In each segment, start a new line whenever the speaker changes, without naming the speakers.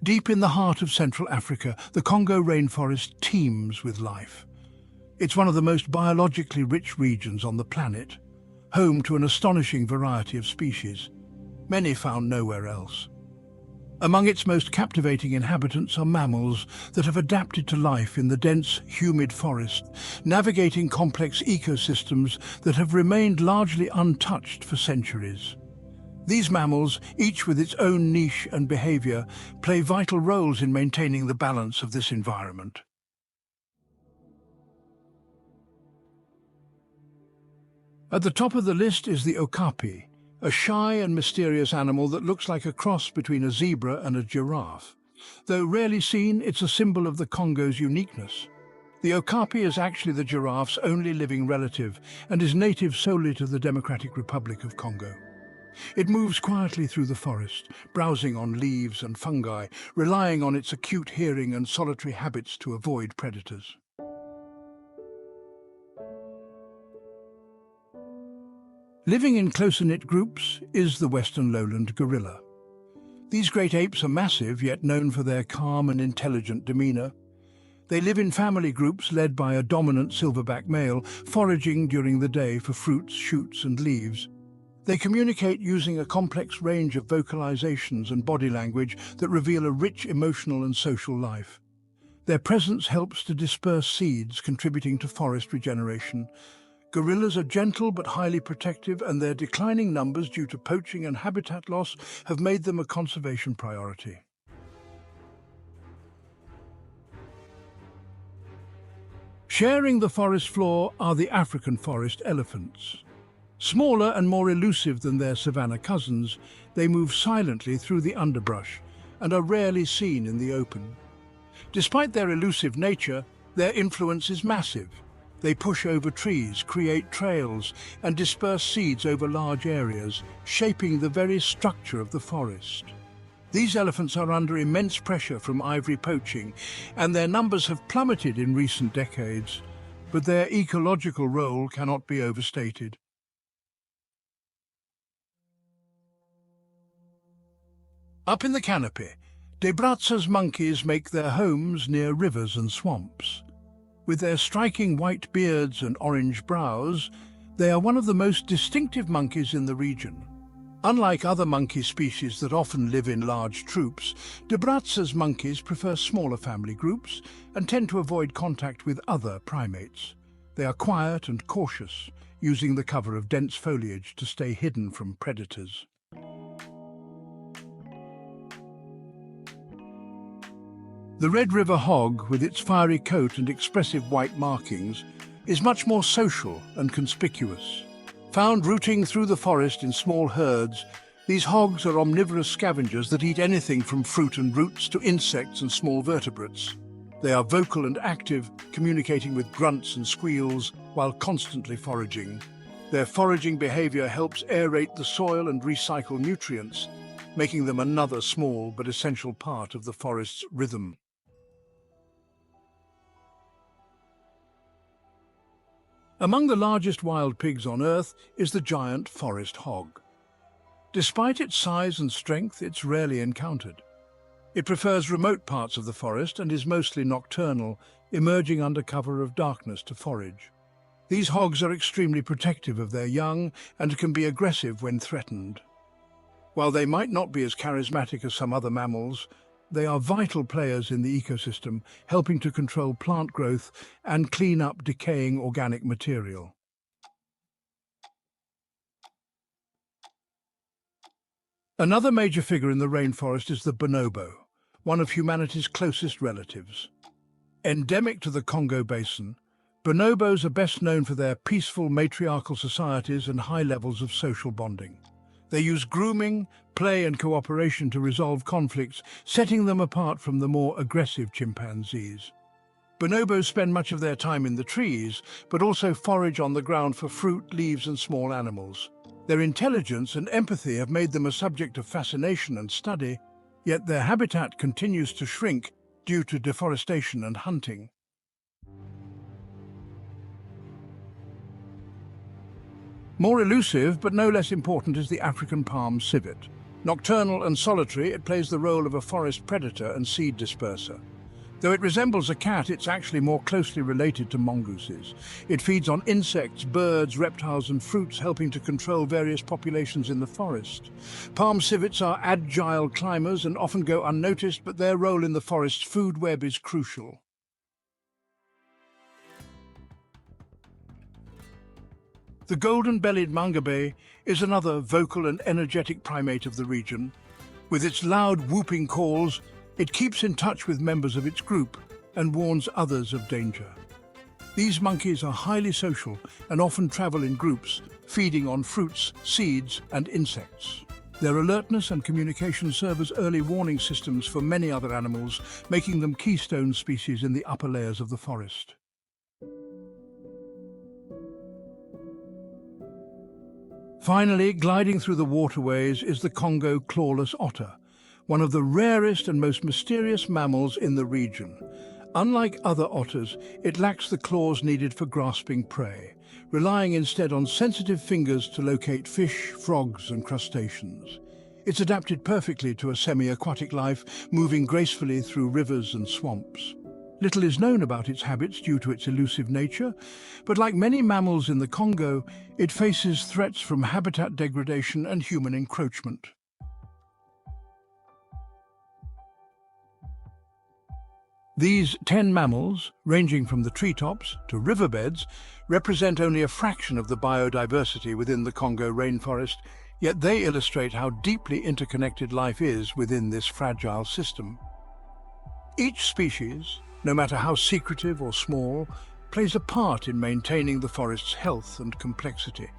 Deep in the heart of Central Africa, the Congo Rainforest teems with life. It's one of the most biologically rich regions on the planet, home to an astonishing variety of species, many found nowhere else. Among its most captivating inhabitants are mammals that have adapted to life in the dense, humid forest, navigating complex ecosystems that have remained largely untouched for centuries. These mammals, each with its own niche and behavior, play vital roles in maintaining the balance of this environment. At the top of the list is the Okapi, a shy and mysterious animal that looks like a cross between a zebra and a giraffe. Though rarely seen, it's a symbol of the Congo's uniqueness. The Okapi is actually the giraffe's only living relative and is native solely to the Democratic Republic of Congo. It moves quietly through the forest, browsing on leaves and fungi, relying on its acute hearing and solitary habits to avoid predators. Living in closer-knit groups is the western lowland gorilla. These great apes are massive, yet known for their calm and intelligent demeanor. They live in family groups led by a dominant silverback male, foraging during the day for fruits, shoots, and leaves. They communicate using a complex range of vocalizations and body language that reveal a rich emotional and social life. Their presence helps to disperse seeds, contributing to forest regeneration. Gorillas are gentle but highly protective, and their declining numbers due to poaching and habitat loss have made them a conservation priority. Sharing the forest floor are the African forest elephants. Smaller and more elusive than their savanna cousins, they move silently through the underbrush and are rarely seen in the open. Despite their elusive nature, their influence is massive. They push over trees, create trails, and disperse seeds over large areas, shaping the very structure of the forest. These elephants are under immense pressure from ivory poaching, and their numbers have plummeted in recent decades, but their ecological role cannot be overstated. Up in the canopy, Brazza's monkeys make their homes near rivers and swamps. With their striking white beards and orange brows, they are one of the most distinctive monkeys in the region. Unlike other monkey species that often live in large troops, Brazza's monkeys prefer smaller family groups and tend to avoid contact with other primates. They are quiet and cautious, using the cover of dense foliage to stay hidden from predators. The Red River hog, with its fiery coat and expressive white markings, is much more social and conspicuous. Found rooting through the forest in small herds, these hogs are omnivorous scavengers that eat anything from fruit and roots to insects and small vertebrates. They are vocal and active, communicating with grunts and squeals while constantly foraging. Their foraging behavior helps aerate the soil and recycle nutrients, making them another small but essential part of the forest's rhythm. Among the largest wild pigs on Earth is the giant forest hog. Despite its size and strength, it's rarely encountered. It prefers remote parts of the forest and is mostly nocturnal, emerging under cover of darkness to forage. These hogs are extremely protective of their young and can be aggressive when threatened. While they might not be as charismatic as some other mammals, they are vital players in the ecosystem, helping to control plant growth and clean up decaying organic material. Another major figure in the rainforest is the bonobo, one of humanity's closest relatives. Endemic to the Congo Basin, bonobos are best known for their peaceful matriarchal societies and high levels of social bonding. They use grooming, play and cooperation to resolve conflicts, setting them apart from the more aggressive chimpanzees. Bonobos spend much of their time in the trees, but also forage on the ground for fruit, leaves and small animals. Their intelligence and empathy have made them a subject of fascination and study, yet their habitat continues to shrink due to deforestation and hunting. More elusive, but no less important, is the African palm civet. Nocturnal and solitary, it plays the role of a forest predator and seed disperser. Though it resembles a cat, it's actually more closely related to mongooses. It feeds on insects, birds, reptiles and fruits, helping to control various populations in the forest. Palm civets are agile climbers and often go unnoticed, but their role in the forest's food web is crucial. The golden-bellied mangabe is another vocal and energetic primate of the region. With its loud whooping calls, it keeps in touch with members of its group and warns others of danger. These monkeys are highly social and often travel in groups, feeding on fruits, seeds and insects. Their alertness and communication serve as early warning systems for many other animals, making them keystone species in the upper layers of the forest. Finally, gliding through the waterways is the Congo clawless otter, one of the rarest and most mysterious mammals in the region. Unlike other otters, it lacks the claws needed for grasping prey, relying instead on sensitive fingers to locate fish, frogs and crustaceans. It's adapted perfectly to a semi-aquatic life, moving gracefully through rivers and swamps. Little is known about its habits due to its elusive nature, but like many mammals in the Congo, it faces threats from habitat degradation and human encroachment. These 10 mammals, ranging from the treetops to riverbeds, represent only a fraction of the biodiversity within the Congo rainforest, yet they illustrate how deeply interconnected life is within this fragile system. Each species, no matter how secretive or small, plays a part in maintaining the forest's health and complexity.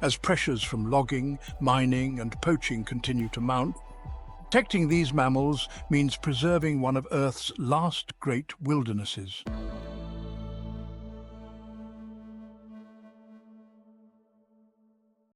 As pressures from logging, mining and poaching continue to mount, protecting these mammals means preserving one of Earth's last great wildernesses.